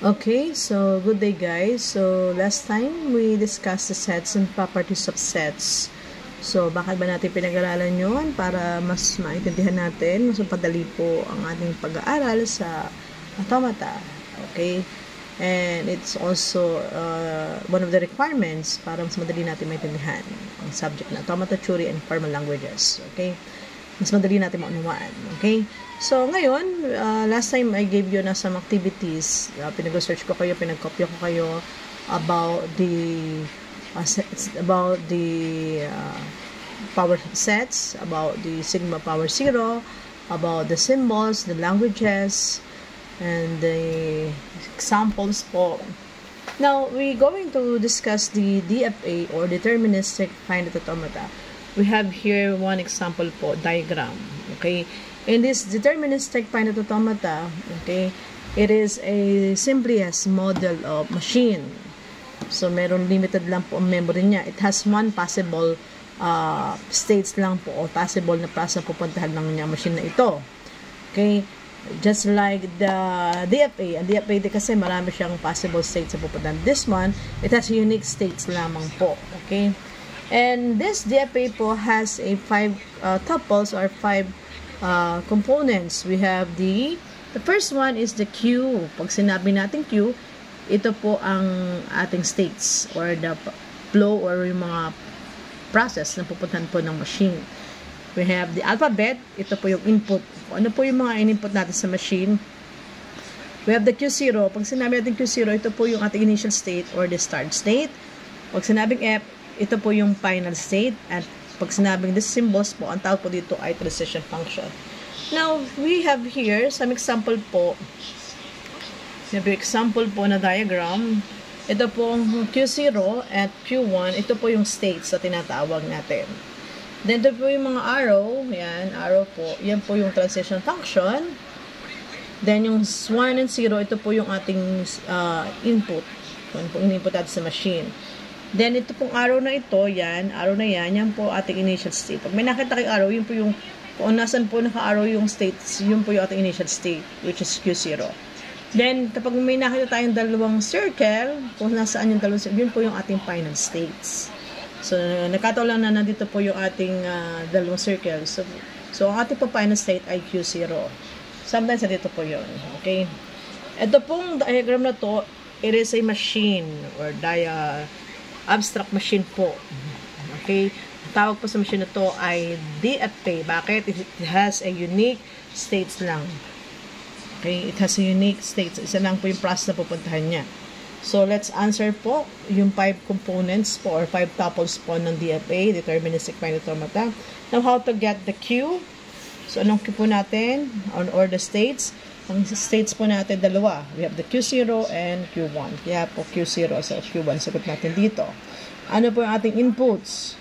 Okay, so good day guys. So last time we discussed the sets and properties of sets. So bakit ba natin pinag-aralan yun? Para mas maintindihan natin, mas mapadali po ang ating pag-aaral sa automata. Okay? And it's also one of the requirements para mas madali natin maintindihan ang subject na automata, theory, and formal languages. Okay? Mas madali natin maunawaan. Okay? So, ngayon, last time I gave you na some activities. Pinag-search ko kayo, pinag-copy ko kayo about the power sets, about the sigma power 0, about the symbols, the languages, and the examples po. Now, we're going to discuss the DFA or deterministic finite automata. We have here one example po, diagram. Okay? In this deterministic finite automata, okay, it is a simplest model of machine. So, meron limited lang po ang memory niya. It has one possible states lang po o possible na process na pupuntahan lang niya machine na ito. Okay? Just like the DFA. Ang DFA kasi marami siyang possible states na pupuntahan. This one, it has unique states lamang po. Okay? And this DFA po has a 5 tuples or 5 components. We have the first one is the Q. Pag sinabi natin Q, ito po ang ating states or the flow or yung mga process na pupuntahan po ng machine. We have the alphabet. Ito po yung input. Ano po yung mga in-input natin sa machine? We have the Q0. Pag sinabi natin Q0, ito po yung ating initial state or the start state. Pag sinabing F, ito po yung final state. At pag sinabing this symbols po, ang tawag po dito ay transition function. Now, we have here some example po. May example po na diagram. Ito po ang Q0 at Q1. Ito po yung states na tinatawag natin. Then, ito po yung mga arrow. Yan, arrow po. Yan po yung transition function. Then, yung 1 and 0, ito po yung ating input. Yan po yung input natin sa machine. Then, ito pong arrow na ito, yan, arrow na yan po ating initial state. Pag may nakita kay arrow, yun po yung, kung nasan po naka-arrow yung states, yun po yung ating initial state, which is Q0. Then, kapag may nakita tayong dalawang circle, kung nasaan yung dalawang circle, yun po yung ating final states. So, nakataon lang na nandito po yung ating dalawang circle. So, ang ating po final state ay Q0. Sometimes, nandito po yun. Okay? Ito pong diagram na to, it is a machine or abstract machine po. Okay? Tawag po sa machine na to ay DFA. Bakit? It has a unique states lang. Okay? It has a unique states. Isa lang po yung process na pupuntahan niya. So, let's answer po yung 5 components po or 5 tuples po ng DFA, deterministic finite automata. Now, how to get the Q? So, anong Q po natin? Or the states? Ang states po natin, dalawa. We have the Q0 and Q1. Kaya po Q0 sa Q1. Sagot natin dito. Ano po yung ating inputs?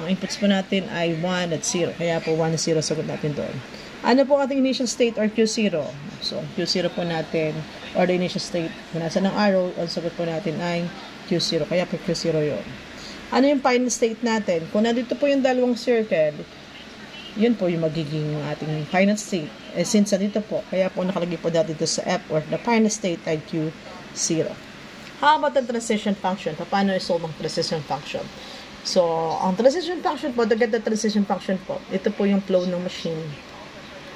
Ang inputs po natin ay 1 at 0. Kaya po 1 at 0 sagot natin doon. Ano po ating initial state or Q0? So, Q0 po natin or the initial state. Kung nasa ng arrow, ang sagot po natin ay Q0. Kaya po Q0 yun. Ano yung final state natin? Kung nandito po yung dalawang circle, yun po yung magiging ating final state. Since dito po, kaya po nakalagay po dito sa F or the final state ay Q0. How about the transition function? Paano i-solve ang transition function? So, ang transition function po, to get the transition function po, ito po yung flow ng machine.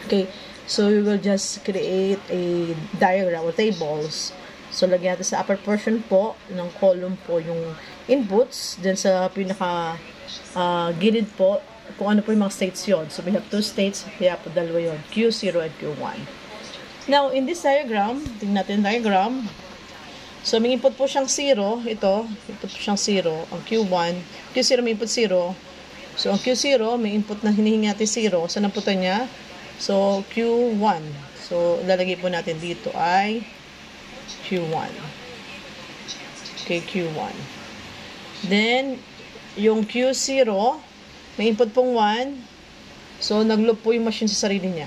Okay, so we will just create a diagram or tables. So, lagyan natin sa upper portion po ng column po yung inputs. Then sa pinaka gilid po, kung ano po yung mga states yun. So, we have 2 states, kaya po dalawa yun, Q0 and Q1. Now, in this diagram, tingnan natin diagram. So, may input po siyang 0, ito po siyang 0, ang Q1, Q0 may input 0. So, ang Q0, may input na hinihingi natin 0. Saan ang puto niya? So, Q1. So, lalagay po natin dito ay Q1. Okay, Q1. Then, yung Q0, may input pong 1. So, nag-loop po yung machine sa sarili niya.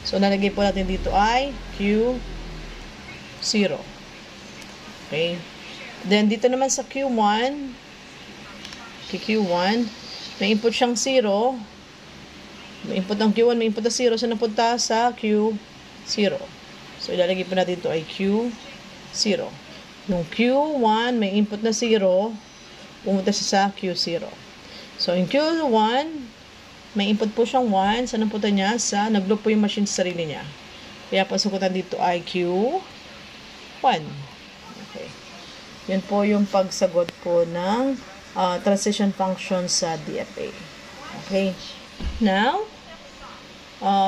So, nalagay po natin dito ay Q0. Okay. Then, dito naman sa Q1, may input siyang 0. May input ang Q1, may input na 0. So, napunta sa Q0. So, ilalagay po natin ito ay Q0. 0. Yung Q1, may input na 0, pumunta siya sa Q0. So, in Q1, may input po siyang 1. Saan napunta niya? Nag-loop po yung machine sa sarili niya. Kaya po sagutan dito ay Q1. Okay. Yun po yung pagsagot po ng transition function sa DFA. Okay. Now,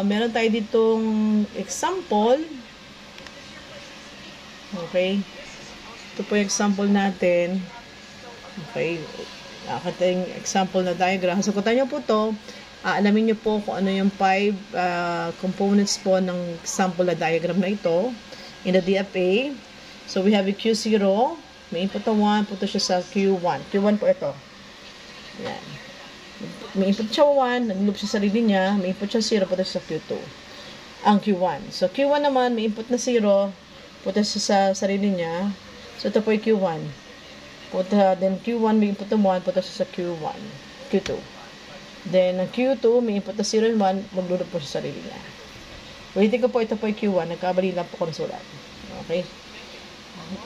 meron tayo ditong example. Okay. Ito po yung example natin. Okay. Yung example na diagram. Sagutan nyo po to. Alamin nyo po kung ano yung 5 components po ng example na diagram na ito in the DFA. So, we have a Q0. May input na 1. Punta siya sa Q1. Q1 po ito. Yan. May input siya 1. Nag-loop siya sa sarili niya. May input siya 0. Punta siya sa Q2. Ang Q1. So, Q1 naman, may input na 0. Punta siya sa sarili niya. So, ito po yung Q1. Then, Q1, may input na 1. Punta siya sa Q1. Q2. Then, ang Q2, may input na 0 and 1. Maglulog po siya sa sarili niya. Ulitin ko po, ito po yung Q1. Nagkabali lang po ko ng sulat. Okay?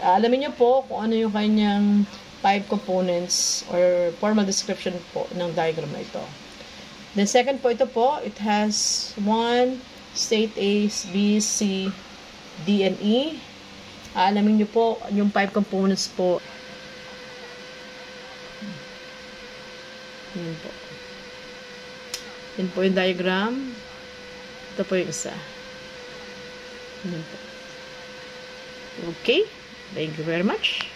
Alamin niyo po kung ano yung kanyang 5 components or formal description po ng diagram na ito. Then, second po, ito po, it has 1 state A, B, C, D, and E. Alamin niyo po yung 5 components po. Yun po. Yun po yung diagram. Ito po yung isa. Yun po. Okay. Thank you very much.